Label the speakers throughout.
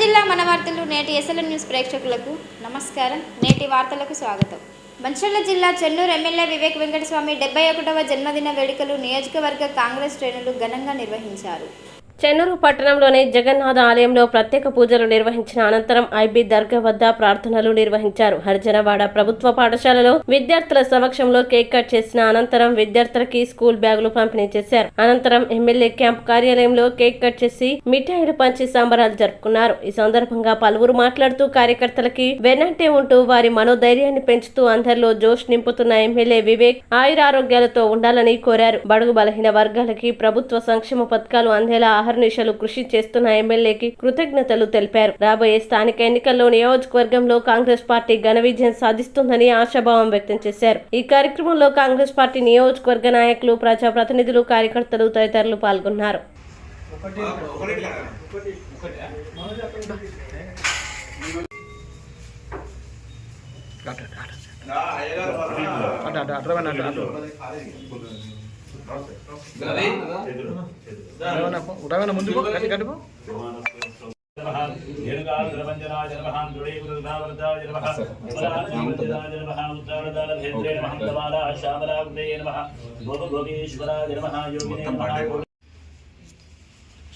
Speaker 1: జిల్లా మన వార్తలు నేటి ఎస్ఎల్ఎన్ న్యూస్ ప్రేక్షకులకు నమస్కారం. నేటి వార్తలకు స్వాగతం. మంచిర్యాల జిల్లా చెన్నూరు ఎమ్మెల్యే వివేక్ వెంకటస్వామి 71వ జన్మదిన వేడుకలు నియోజకవర్గ కాంగ్రెస్ శ్రేణులు ఘనంగా నిర్వహించారు.
Speaker 2: చెన్నూరు పట్టణంలోని జగన్నాథ ఆలయంలో ప్రత్యేక పూజలు నిర్వహించిన అనంతరం ఐబీ దర్గా వద్ద ప్రార్థనలు నిర్వహించారు. హరిజనవాడ ప్రభుత్వ పాఠశాలలో విద్యార్థుల సమక్షంలో కేక్ కట్ చేసిన అనంతరం విద్యార్థులకి స్కూల్ బ్యాగులు పంపిణీ చేశారు. అనంతరం ఎమ్మెల్యే క్యాంప్ కార్యాలయంలో కేక్ కట్ చేసి మిఠాయిలు పంచి సంబరాలు జరుపుకున్నారు. ఈ సందర్భంగా పలువురు మాట్లాడుతూ కార్యకర్తలకి వెన్నంటే ఉంటూ వారి మనోధైర్యాన్ని పెంచుతూ అందరిలో జోష్ నింపుతున్న ఎమ్మెల్యే వివేక్ ఆయురారోగ్యాలతో ఉండాలని కోరారు. బడుగు బలహీన వర్గాలకి ప్రభుత్వ సంక్షేమ పథకాలు అందేలా అహర్నిశలు కృషి చేస్తున్న ఎమ్మెల్యేకి కృతజ్ఞతలు తెలిపారు. రాబోయే స్థానిక ఎన్నికల్లో నియోజకవర్గంలో కాంగ్రెస్ పార్టీ ఘన విజయం సాధిస్తుందని ఆశాభావం వ్యక్తం చేశారు. ఈ కార్యక్రమంలో కాంగ్రెస్ పార్టీ నియోజకవర్గ నాయకులు, ప్రజాప్రతినిధులు, కార్యకర్తలు తదితరులు పాల్గొన్నారు.
Speaker 3: ముందుకు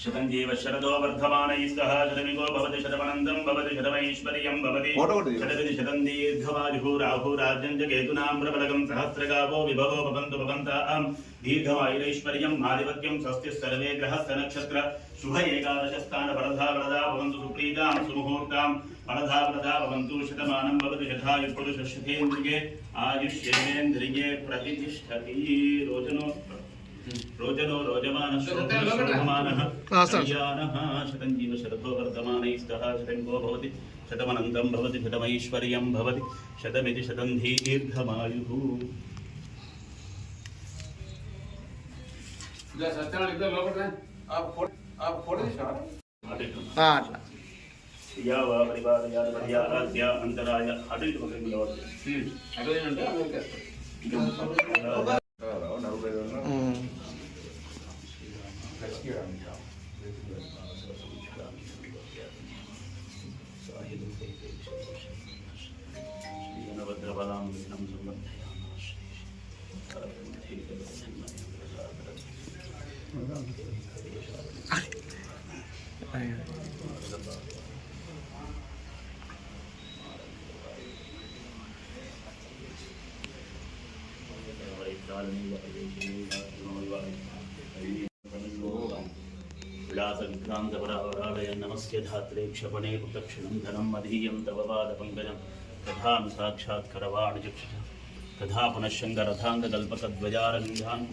Speaker 4: शतंजीव शरदो वर्धमानैस्तः शतमिको भवति शतमनन्दं भवति शतमैश्वर्यं भवति शतविधि शतं दीर्घमायुराहुराज्यं च केतुनां प्रबलगं सहस्रगावो विभवो भवन्तु भवन्तां दीर्घमायुरैश्वर्यं आधिपत्यं स्वस्ति सर्वे ग्रहस्थ नक्षत्र शुभ एकादशस्थान फलदा भवन्तु सुप्रीतां सुमुहूर्तां फलदा भवन्तु शतमानं भवति यथायुः पुरुषशतेन्द्रिये आयुष्येन्द्रिये प्रतिष्ठति रोजनो रोजमानः शतंजीव शरदो वर्धमानैस्तः शतंको भवति शतमनन्दं भवति शतमैश्वर्यं भवति शतमिति शतं दीर्घमायुः. अंतराय विलासविक्रान्तपरावरालय नमस्य धात्रे क्षपणे कुतक्षणं धनं मदीयं तव पादपङ्कजं तथा साक्षात् करवाणिचक्षुष तथा पुनः शङ्करथाङ्गकल्पकद्वजारन्धान्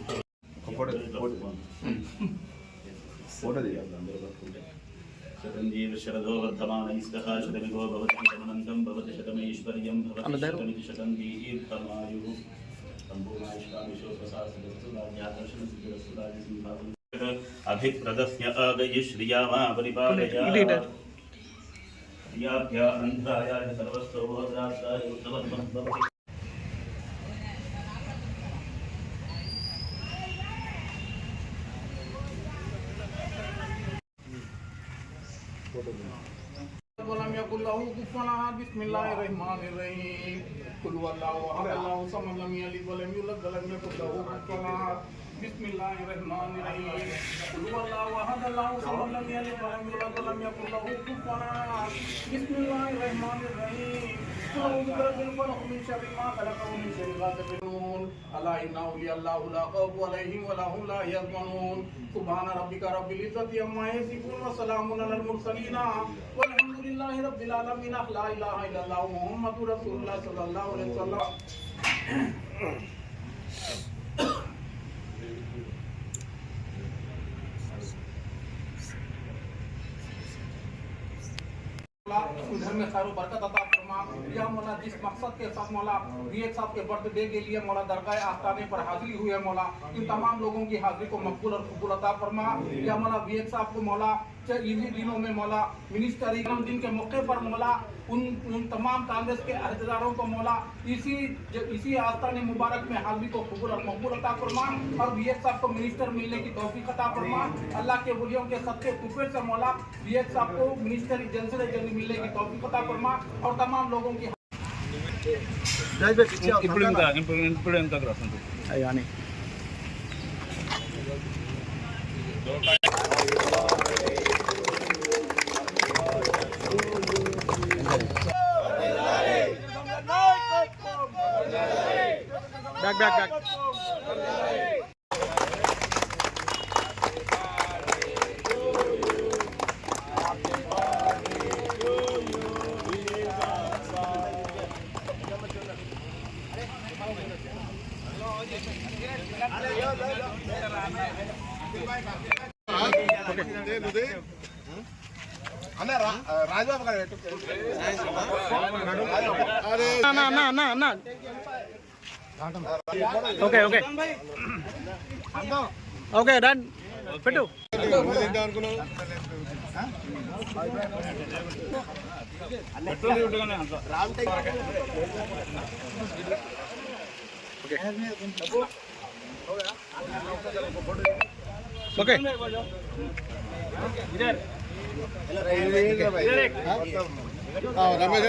Speaker 4: शतंजीव शरदो वर्धमानैस्तः शतमिको भवति शतमनन्दं भवति शतमैश्वर्यं भवति शतमिति शतं दीर्घमायुः अभिप्रदस्य आगय श्रियामा परिपालया अंधाय सर्वस्तो भद्राय उत्तमत्वं
Speaker 5: वलम यकुल लहू कुफुवन अहद बिस्मिल्लाहिर्रहमानिर्रहीम कुल हुवल्लाहु अहद अल्लाहु समद लम यलिद वलम यूलद वलम यकुल लहू कुफुवन अहद बिस्मिल्लाहिर्रहमानिर्रहीम कुल हुवल्लाहु अहद अल्लाहु समद लम यलिद वलम यूलद वलम यकुल लहू कुफुवन अहद बिस्मिल्लाहिर्रहमानिर्रहीम कुल अऊज़ु बिरब्बिल फलaq मिन शर्रि मा खलaq व मिन शर्रि गासिबिन अला इन्ना औलियाल्लाहु ला खौफुन अलैहिम व ला हुम ला यहज़नून सुब्हान रब्बिका रब्बिल इज़्ज़ति अम्मा यसिफून व सलामुन अलल मुरसलीन वल्हम्दुलिल्लाहि रब्बिल आलमीन ला इलाहा इल्लल्लाह मुहम्मदुर रसूलुल्लाह सल्लल्लाहु अलैहि वसल्लम. घर में खैर बरकत अता फरमा या मौला. जिस मकसद के साथ मौला विवेक साहब के बर्थडे के लिए मौला दरगाह आस्ताने पर हाजिरी हुई है मौला, इन तमाम लोगों की हाजिरी को मकबूल और कबूल अता फरमा. या मौला विवेक साहब को मौला इन्हीं दिनों में मौला मिनिस्टर दिन के मौके पर मौला उन तमाम कांग्रेस के अहदेदारों को मौला इसी आस्ताने मुबारक में हाजिरी को कबूल और मकबूल अता फरमा और बीएच साहब को मिनिस्टर मिलने की तौफीक अता फरमा। अल्लाह के वलियों के सच्चे कुफर से मौला बीएच साहब को मिनिस्टर जल्द से जल्द मिलने की तौफीक अता फरमा और तमाम लोगों की
Speaker 3: बैक राजबाबू ना ओके ओके ओके डन పెట్టు ओके इधर रमेश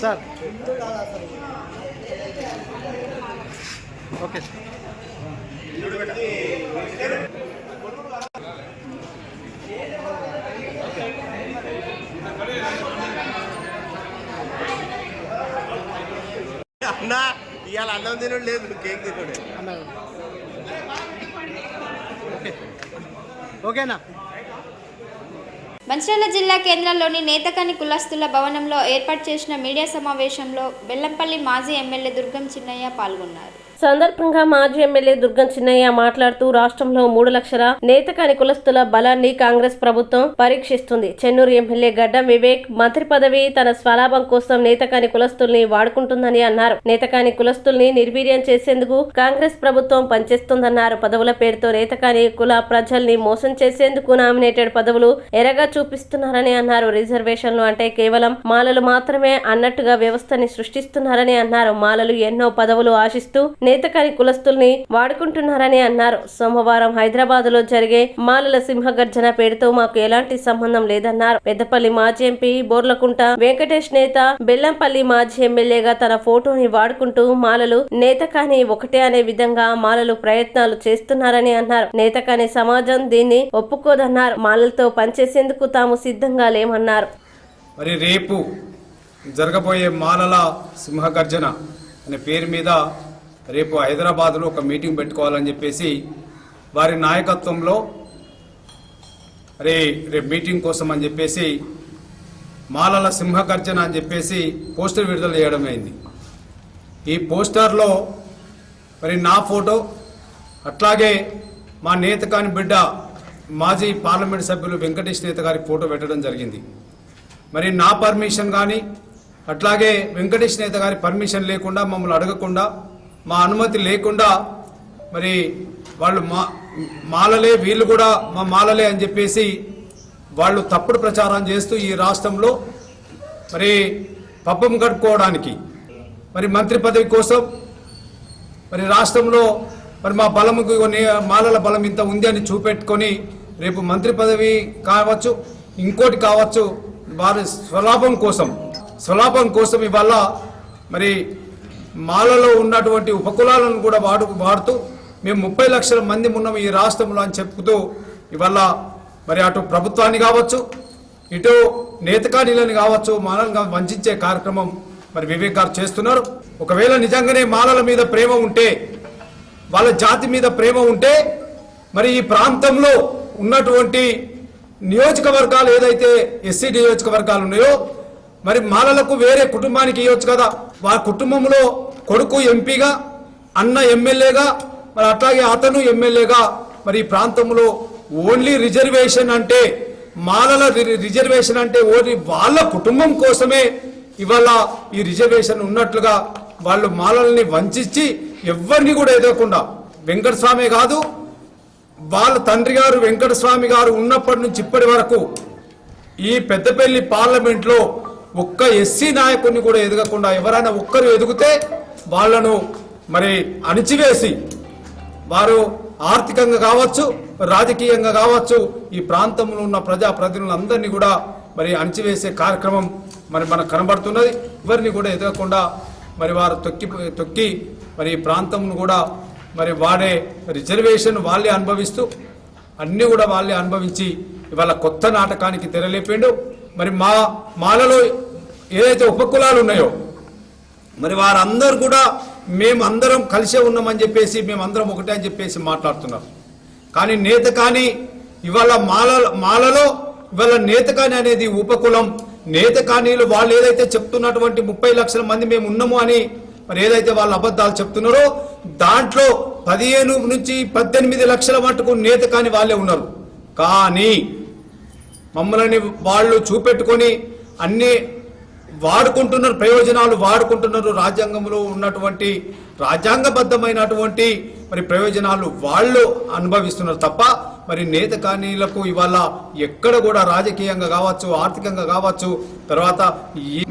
Speaker 3: सर ओके
Speaker 6: అన్నా ఇవాళ అన్నం తినడు లేదు కేక్ తినడు
Speaker 3: ఓకే ఓకేనా
Speaker 1: మంచిర్యాల జిల్లా కేంద్రంలోని నేతకాని కులస్తుల భవనంలో ఏర్పాటు చేసిన మీడియా సమావేశంలో బెల్లంపల్లి మాజీ ఎమ్మెల్యే దుర్గం చిన్నయ్య పాల్గొన్నారు.
Speaker 2: సందర్భంగా మాజీ ఎమ్మెల్యే దుర్గం చిన్నయ్య మాట్లాడుతూ రాష్ట్రంలో 3 లక్షల నేతకాని కులస్తుల బలాన్ని కాంగ్రెస్ ప్రభుత్వం పరీక్షిస్తుంది. చెన్నూరు ఎమ్మెల్యే గడ్డం వివేక్ మంత్రి పదవి తన స్వలాభం కోసం నేతకాని కులస్తుల్ని వాడుకుంటుందని అన్నారు. నేతకాని కులస్తుల్ని నిర్వీర్యం చేసేందుకు కాంగ్రెస్ ప్రభుత్వం పనిచేస్తుందన్నారు. పదవుల పేరుతో నేతకాని కుల ప్రజల్ని మోసం చేసేందుకు నామినేటెడ్ పదవులు ఎరగా చూపిస్తున్నారని అన్నారు. రిజర్వేషన్లు అంటే కేవలం మాలలు మాత్రమే అన్నట్టుగా వ్యవస్థని సృష్టిస్తున్నారని అన్నారు. మాలలు ఎన్నో పదవులు ఆశిస్తూ నేతకాని కులస్తుల్ని వాడుకుంటున్నారని అన్నారు. సోమవారం హైదరాబాద్ లో జరిగే మాలల సింహగర్జన పేరుతో మాకు ఎలాంటి సంబంధం లేదన్నారు. పెద్దపల్లి మాజీ ఎంపీ బోర్లకుంట వెంకటేష్ నేత బెల్లంపల్లి మాజీ ఎమ్మెల్యేగా తన ఫోటోని వాడుకుంటూ మాలలు నేతకాని ఒకటే అనే విధంగా మాలలు ప్రయత్నాలు చేస్తున్నారని అన్నారు. నేతకాని సమాజం దీన్ని ఒప్పుకోదన్నారు. మాలలతో పనిచేసేందుకు తాము సిద్ధంగా లేమన్నారు.
Speaker 7: మరి రేపు జరగబోయే మాలల సింహగర్జన అనే పేరు మీద రేపు హైదరాబాద్లో ఒక మీటింగ్ పెట్టుకోవాలని చెప్పేసి వారి నాయకత్వంలో రేపు మీటింగ్ కోసం అని చెప్పేసి మాలల సింహగర్జన అని చెప్పేసి పోస్టర్ విడుదల చేయడం అయింది. ఈ పోస్టర్లో మరి నా ఫోటో అట్లాగే మా నేతకాని బిడ్డ మాజీ పార్లమెంట్ సభ్యులు వెంకటేష్ నేత గారి ఫోటో పెట్టడం జరిగింది. మరి నా పర్మిషన్ కానీ అట్లాగే వెంకటేష్ నేత గారి పర్మిషన్ లేకుండా మమ్మల్ని అడగకుండా మా అనుమతి లేకుండా మరి వాళ్ళు మాలలే వీళ్ళు కూడా మా మాలలే అని చెప్పేసి వాళ్ళు తప్పుడు ప్రచారం చేస్తూ ఈ రాష్ట్రంలో మరి పబ్బం కట్టుకోవడానికి మరి మంత్రి పదవి కోసం మరి రాష్ట్రంలో మరి మా బలముకు మాలల బలం ఇంత ఉంది అని చూపెట్టుకొని రేపు మంత్రి పదవి కావచ్చు ఇంకోటి కావచ్చు వారి స్వలాభం కోసం ఇవాళ మరి మాలలో ఉన్నటువంటి ఉపకులాలను కూడా వాడుతూ మేము 30 లక్షల మంది ఉన్నాం ఈ రాష్ట్రంలో అని చెప్పుతూ ఇవాళ మరి అటు ప్రభుత్వాన్ని కావచ్చు ఇటు నేతకానీలను కావచ్చు మాలను వంచే కార్యక్రమం మరి వివేక్ గారు చేస్తున్నారు. ఒకవేళ నిజంగానే మాలల మీద ప్రేమ ఉంటే, వాళ్ళ జాతి మీద ప్రేమ ఉంటే, మరి ఈ ప్రాంతంలో ఉన్నటువంటి నియోజకవర్గాలు ఏదైతే ఎస్సీ నియోజకవర్గాలు ఉన్నాయో మరి మాలలకు వేరే కుటుంబానికి ఇవ్వచ్చు కదా. వారి కుటుంబంలో కొడుకు ఎంపీగా, అన్న ఎమ్మెల్యేగా, మరి అట్లాగే అతను ఎమ్మెల్యేగా, మరి ఈ ప్రాంతంలో ఓన్లీ రిజర్వేషన్ అంటే, మాలల రిజర్వేషన్ అంటే ఓన్లీ వాళ్ళ కుటుంబం కోసమే ఇవాళ ఈ రిజర్వేషన్ ఉన్నట్లుగా వాళ్ళు మాలల్ని వంచి ఎవరిని కూడా ఎదగకుండా, వెంకటస్వామి కాదు వాళ్ళ తండ్రి గారు వెంకటస్వామి గారు ఉన్నప్పటి నుంచి ఇప్పటి వరకు ఈ పెద్దపల్లి పార్లమెంట్లో ఒక్క ఎస్సీ నాయకుడిని కూడా ఎదగకుండా, ఎవరైనా ఒక్కరు ఎదిగితే వాళ్లను మరి అణిచివేసి వారు ఆర్థికంగా కావచ్చు, రాజకీయంగా కావచ్చు, ఈ ప్రాంతంలో ఉన్న ప్రజాప్రతినిధులందరినీ కూడా మరి అణిచివేసే కార్యక్రమం మరి మనకు కనబడుతున్నది. ఎవరిని కూడా ఎదగకుండా మరి వారు తొక్కి మరి ఈ ప్రాంతంను కూడా మరి వాడే రిజర్వేషన్ వాళ్ళే అనుభవిస్తూ అన్నీ కూడా వాళ్ళే అనుభవించి ఇవాళ కొత్త నాటకానికి తెరలేపిండు. మరి మాలలో ఏదైతే ఉపకులాలు ఉన్నాయో మరి వారందరూ కూడా మేమందరం కలిసే ఉన్నామని చెప్పేసి, మేమందరం ఒకటే అని చెప్పేసి మాట్లాడుతున్నారు. కానీ నేత కానీ ఇవాళ మాలలో ఇవాళ నేత కానీ అనేది ఉపకులం. నేత కానీలు వాళ్ళు ఏదైతే చెప్తున్నటువంటి 30 లక్షల మంది మేము ఉన్నాము అని మరి ఏదైతే వాళ్ళు అబద్ధాలు చెప్తున్నారో దాంట్లో 15 నుంచి 18 లక్షల మటుకు నేత కాని వాళ్ళే ఉన్నారు. కానీ మమ్మల్ని వాళ్ళు చూపెట్టుకొని అన్ని వాడుకుంటున్నారు, ప్రయోజనాలు వాడుకుంటున్నారు. రాజ్యాంగంలో ఉన్నటువంటి రాజ్యాంగబద్ధమైనటువంటి మరి ప్రయోజనాలు వాళ్ళు అనుభవిస్తున్నారు తప్ప మరి నేత కానీలకు ఇవాళ ఎక్కడ కూడా రాజకీయంగా కావచ్చు, ఆర్థికంగా కావచ్చు, తర్వాత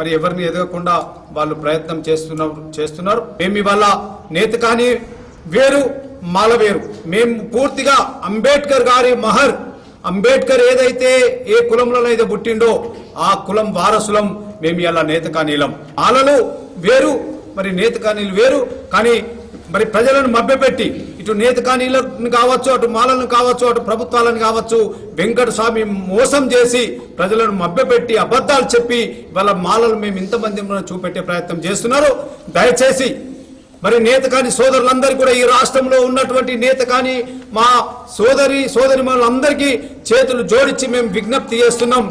Speaker 7: మరి ఎవరిని ఎదగకుండా వాళ్ళు ప్రయత్నం చేస్తున్నారు. మేము ఇవాళ నేత కానీ వేరు, మాల వేరు. మేము పూర్తిగా అంబేద్కర్ గారి మహర్, అంబేద్కర్ ఏదైతే ఏ కులంలో అయితే పుట్టిండో ఆ కులం వారసులం మేము ఇలా నేత కానీలం. మాలలు వేరు, మరి నేత కానీలు వేరు. కానీ మరి ప్రజలను మభ్యపెట్టి ఇటు నేత కానీలను కావచ్చు, అటు మాలలను కావచ్చు, అటు ప్రభుత్వాలను కావచ్చు, వెంకటస్వామి మోసం చేసి ప్రజలను మభ్యపెట్టి అబద్ధాలు చెప్పి వాళ్ళ మాలలు మేము ఇంతమంది చూపెట్టే ప్రయత్నం చేస్తున్నారు. దయచేసి మరి నేత కాని సోదరులందరూ కూడా ఈ రాష్ట్రంలో ఉన్నటువంటి నేత కాని మా సోదరిమణులందరికీ చేతులు జోడించి మేము విజ్ఞప్తి చేస్తున్నాం.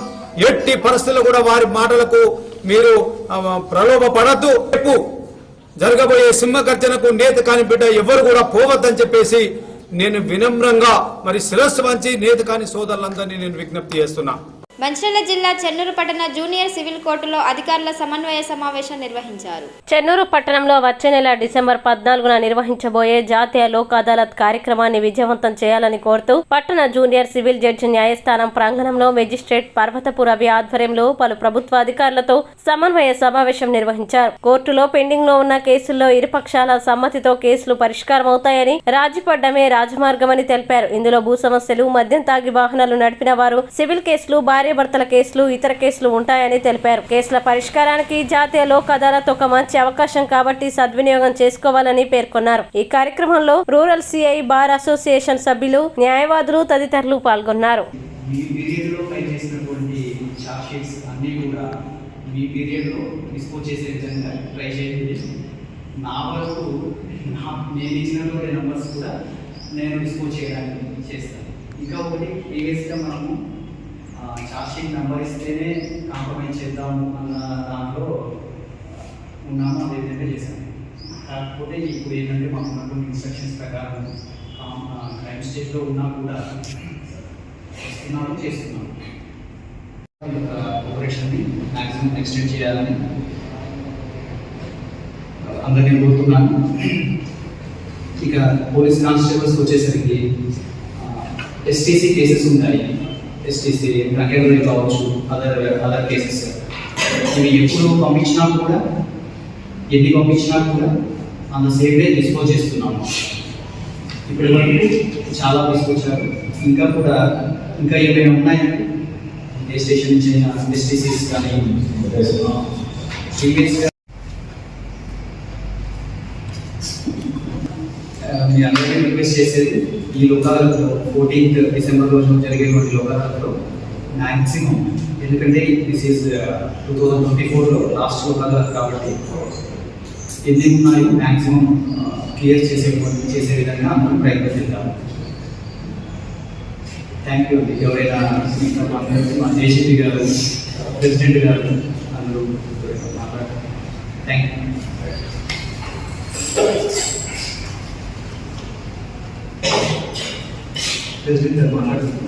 Speaker 7: ఎట్టి పరిస్థితుల్లో కూడా వారి మాటలకు మీరు ప్రలోభపడద్దు. రేపు జరగబోయే సింహగర్జనకు నేత కాని బిడ్డ ఎవరు కూడా పోవద్దని చెప్పేసి నేను వినమ్రంగా మరి శిరస్సు వంచి నేత కాని సోదరులందరినీ నేను విజ్ఞప్తి చేస్తున్నా.
Speaker 1: మంచిర్యాల జిల్లా చెన్నూరు పట్టణ జూనియర్ సివిల్ కోర్టులో అధికారుల సమన్వయ సమావేశం నిర్వహించారు.
Speaker 2: చెన్నూరు పట్టణంలో వచ్చే నెల డిసెంబర్ 14న నిర్వహించబోయే జాతీయ లోక్ అదాలత్ కార్యక్రమాన్ని విజయవంతం చేయాలని కోరుతూ పట్టణ జూనియర్ సివిల్ జడ్జి న్యాయస్థానం ప్రాంగణంలో మెజిస్ట్రేట్ పర్వతపు రవి ఆధ్వర్యంలో పలు ప్రభుత్వ అధికారులతో సమన్వయ సమావేశం నిర్వహించారు. కోర్టులో పెండింగ్ లో ఉన్న కేసుల్లో ఇరుపక్షాల సమ్మతితో కేసులు పరిష్కారమవుతాయని, రాజీపడ్డమే రాజమార్గమని తెలిపారు. ఇందులో భూ సమస్యలు, మద్యం తాగి వాహనాలు నడిపిన వారు, సివిల్ కేసులు, భార్యాభర్తల కేసులు, ఇతర కేసులు ఉంటాయని తెలిపారు. కేసుల పరిష్కారానికి జాతీయ లోక్ అదాలత్ ఒక మంచి అవకాశం కాబట్టి సద్వినియోగం చేసుకోవాలని పేర్కొన్నారు. ఈ కార్యక్రమంలో రూరల్ సిఐ, బార్ అసోసియేషన్ సభ్యులు, న్యాయవాదులు తదితరులు పాల్గొన్నారు.
Speaker 8: ఇంకా ఒకటి ప్రీవియస్గా మనము చార్జ్షీట్ నెంబర్ ఇస్తేనే కాంప్రమైజ్ చేద్దాము అన్న దాంట్లో ఉన్నాము, అది ఏదైతే చేశాము. కాకపోతే ఇప్పుడు ఏంటంటే మాకు ఉన్నటువంటి ఇన్స్ట్రక్షన్స్ ప్రకారం క్రైమ్ స్టేజ్లో ఉన్నా కూడా చేస్తున్నాము. కోఆపరేషన్ని మ్యాక్సిమం ఎక్స్టెండ్ చేయాలని అందరినీ కోరుతున్నాను. ఇక పోలీస్ కానిస్టేబుల్స్ వచ్చేసరికి ఎస్టీసీ కేసెస్ ఉంటాయి. ఎస్టీసీ ప్రకేంద్ర కావచ్చు, అదర్ కేసెస్. ఇవి ఎప్పుడు పంపించినా కూడా, ఎన్ని పంపించినా కూడా అంత సేమ్ డే డిస్పోజ్ చేస్తున్నాము. ఇప్పటి వరకు చాలా తీసుకొచ్చారు. ఇంకా ఏమైనా ఉన్నాయండి ఏ స్టేషన్ నుంచి అయినా ఎస్టీసీస్ కానీ సీరియస్గా మీ అందరికీ రిక్వెస్ట్ చేసేది, ఈ లోక్ అదాలత్లో 14th డిసెంబర్ రోజు జరిగేటువంటి లోక్ అదాలత్లో మ్యాక్సిమం, ఎందుకంటే దిస్ ఈజ్ 2024లో లాస్ట్ కదా కాబట్టి ఎన్ని ఉన్నాయో మ్యాక్సిమం క్లియర్ చేసే విధంగా అందరం ప్రయత్నం చేద్దాం. థ్యాంక్ యూ అండి. ఎవరైనా మా జేసీపీ గారు, ప్రెసిడెంట్ గారు అందరూ మాట్లాడారు. Thank you. ప్రెసిడెంట్ గారు మాట్లాడుతున్నారు.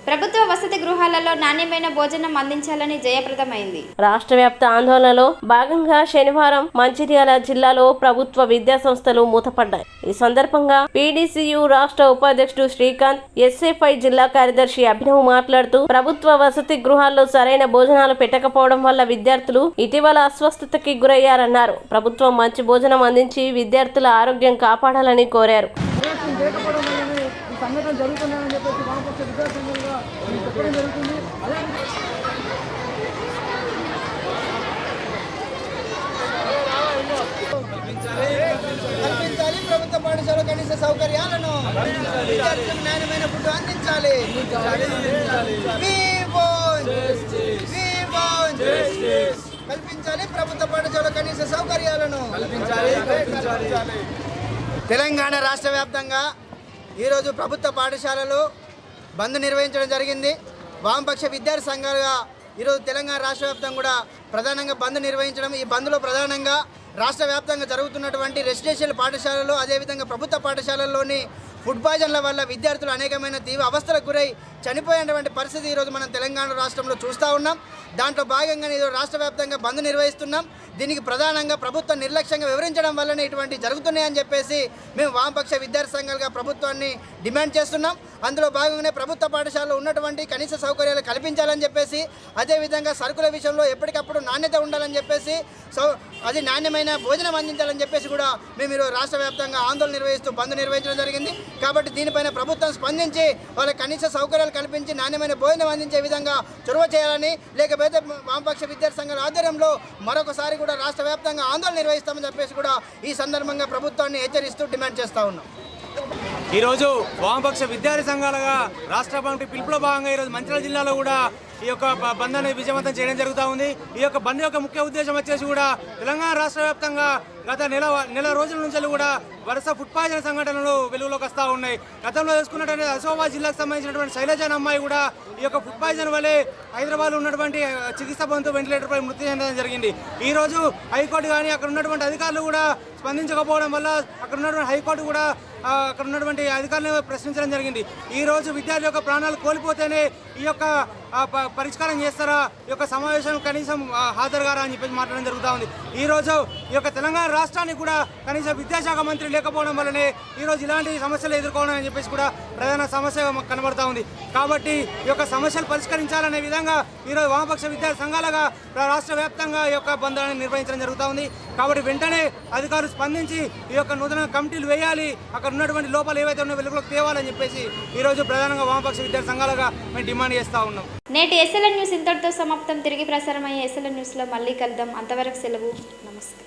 Speaker 1: ప్రభుత్వ వసతి గృహాలలో నాణ్యమైన భోజనం అందించాలని జయప్రదమైంది.
Speaker 2: రాష్ట్ర వ్యాప్త ఆందోళనలో భాగంగా శనివారం మంచిర్యాల జిల్లాలో ప్రభుత్వ విద్యా సంస్థలు మూతపడ్డాయి. ఈ సందర్భంగా పీడీసీయూ రాష్ట్ర ఉపాధ్యక్షుడు శ్రీకాంత్, ఎస్ఎఫ్ఐ జిల్లా కార్యదర్శి అభినవ్ మాట్లాడుతూ ప్రభుత్వ వసతి గృహాల్లో సరైన భోజనాలు పెట్టకపోవడం వల్ల విద్యార్థులు ఇటీవల అస్వస్థతకి గురయ్యారన్నారు. ప్రభుత్వం మంచి భోజనం అందించి విద్యార్థుల ఆరోగ్యం కాపాడాలని కోరారు.
Speaker 3: సంఘటన జరుగుతున్నాయని చెప్పేసి వామపక్ష విద్యాసంఘాలుగా చెప్పడం జరుగుతుంది. కల్పించాలి ప్రభుత్వ పాఠశాల కనీస సౌకర్యాలను, విద్యార్థులకు నాణ్యమైన ఫుడ్ అందించాలి. కల్పించాలి ప్రభుత్వ పాఠశాల కనీస సౌకర్యాలను. తెలంగాణ రాష్ట్ర వ్యాప్తంగా ఈరోజు ప్రభుత్వ పాఠశాలలు బంద్ నిర్వహించడం జరిగింది. వామపక్ష విద్యార్థి సంఘాలుగా ఈరోజు తెలంగాణ రాష్ట్ర వ్యాప్తంగా కూడా ప్రధానంగా బంద్ నిర్వహించడం. ఈ బంద్లో ప్రధానంగా రాష్ట్ర వ్యాప్తంగా జరుగుతున్నటువంటి రెసిడెన్షియల్ పాఠశాలలు, అదేవిధంగా ప్రభుత్వ పాఠశాలల్లోని ఫుడ్ పాయిజన్ల వల్ల విద్యార్థులు అనేకమైన తీవ్ర అవస్థలకు గురై చనిపోయేటువంటి పరిస్థితి ఈరోజు మనం తెలంగాణ రాష్ట్రంలో చూస్తూ ఉన్నాం. దాంట్లో భాగంగానే ఈరోజు రాష్ట్ర వ్యాప్తంగా బంద్ నిర్వహిస్తున్నాం. దీనికి ప్రధానంగా ప్రభుత్వం నిర్లక్ష్యంగా వివరించడం వల్లనే ఇటువంటి జరుగుతున్నాయని చెప్పేసి మేము వామపక్ష విద్యార్థి సంఘాలుగా ప్రభుత్వాన్ని డిమాండ్ చేస్తున్నాం. అందులో భాగంగానే ప్రభుత్వ పాఠశాలలో ఉన్నటువంటి కనీస సౌకర్యాలు కల్పించాలని చెప్పేసి, అదేవిధంగా సరుకుల విషయంలో ఎప్పటికప్పుడు నాణ్యత ఉండాలని చెప్పేసి, అది నాణ్యమైన భోజనం అందించాలని చెప్పేసి కూడా మేము ఈరోజు రాష్ట్ర వ్యాప్తంగా ఆందోళన నిర్వహిస్తూ బంద్ నిర్వహించడం జరిగింది. కాబట్టి దీనిపైన ప్రభుత్వం స్పందించి వాళ్ళకి కనీస సౌకర్యాలు కల్పించి నాణ్యమైన భోజనం అందించే విధంగా చొరవ చేయాలని, లేకపోతే వామపక్ష విద్యార్థి సంఘాల ఆధ్వర్యంలో మరొకసారి కూడా రాష్ట్ర వ్యాప్తంగా ఆందోళన నిర్వహిస్తామని చెప్పేసి కూడా ఈ సందర్భంగా ప్రభుత్వాన్ని హెచ్చరిస్తూ డిమాండ్ చేస్తూ ఉన్నాం.
Speaker 9: ఈరోజు వామపక్ష విద్యార్థి సంఘాలుగా రాష్ట్ర కమిటీ పిలుపులో భాగంగా ఈరోజు మంచిర్యాల జిల్లాలో కూడా ఈ యొక్క బంద్ అనేది విజయవంతం చేయడం జరుగుతూ ఉంది. ఈ యొక్క బంద్ యొక్క ముఖ్య ఉద్దేశం వచ్చేసి కూడా తెలంగాణ రాష్ట్ర వ్యాప్తంగా గత నెల రోజుల నుంచి కూడా వరుస ఫుడ్ పాయిజన్ సంఘటనలు వెలుగులోకి వస్తూ ఉన్నాయి. గతంలో చూసుకున్నట్టు ఆసిఫాబాద్ జిల్లాకు సంబంధించినటువంటి శైలజ అనే అమ్మాయి కూడా ఈ యొక్క ఫుడ్ పాయిజన్ వల్లే హైదరాబాద్లో ఉన్నటువంటి చికిత్స పొందుతూ వెంటిలేటర్పై మృతి చెందడం జరిగింది. ఈరోజు హైకోర్టు కానీ అక్కడ ఉన్నటువంటి అధికారులు కూడా స్పందించకపోవడం వల్ల అక్కడ ఉన్నటువంటి హైకోర్టు కూడా అక్కడ ఉన్నటువంటి అధికారులను ప్రశ్నించడం జరిగింది. ఈరోజు విద్యార్థి యొక్క ప్రాణాలు కోల్పోతేనే ఈ యొక్క పరిష్కారం చేస్తారా, ఈ యొక్క సమావేశం కనీసం హాజరుగారా అని చెప్పేసి మాట్లాడడం జరుగుతూ ఉంది. ఈరోజు ఈ యొక్క తెలంగాణ రాష్ట్రానికి కూడా కనీసం విద్యాశాఖ మంత్రి లేకపోవడం వల్లనే ఈరోజు ఇలాంటి సమస్యలు ఎదుర్కోవడం అని చెప్పేసి కూడా ప్రధాన సమస్య కనబడతా ఉంది. కాబట్టి ఈ యొక్క సమస్యలు పరిష్కరించాలనే విధంగా ఈరోజు వామపక్ష విద్యార్థి సంఘాలుగా రాష్ట్ర వ్యాప్తంగా ఈ యొక్క బంద్ని నిర్వహించడం జరుగుతూ ఉంది. కాబట్టి వెంటనే అధికారులు స్పందించి ఈ యొక్క నూతన కమిటీలు వేయాలి, అక్కడ ఉన్నటువంటి లోపాలు ఏవైతే ఉన్నాయో వెలుగులోకి తేవాలని చెప్పేసి ఈరోజు ప్రధానంగా వామపక్ష విద్యార్థి సంఘాలుగా మేము డిమాండ్ చేస్తూ ఉన్నాం.
Speaker 1: నేటి ఎస్ఎల్ఎన్ న్యూస్ ఇంతటితో సమాప్తం. తిరిగి ప్రసారమయ్యే ఎస్ఎల్ఎన్ న్యూస్లో మళ్ళీ కలుద్దాం. అంతవరకు సెలవు. నమస్తే.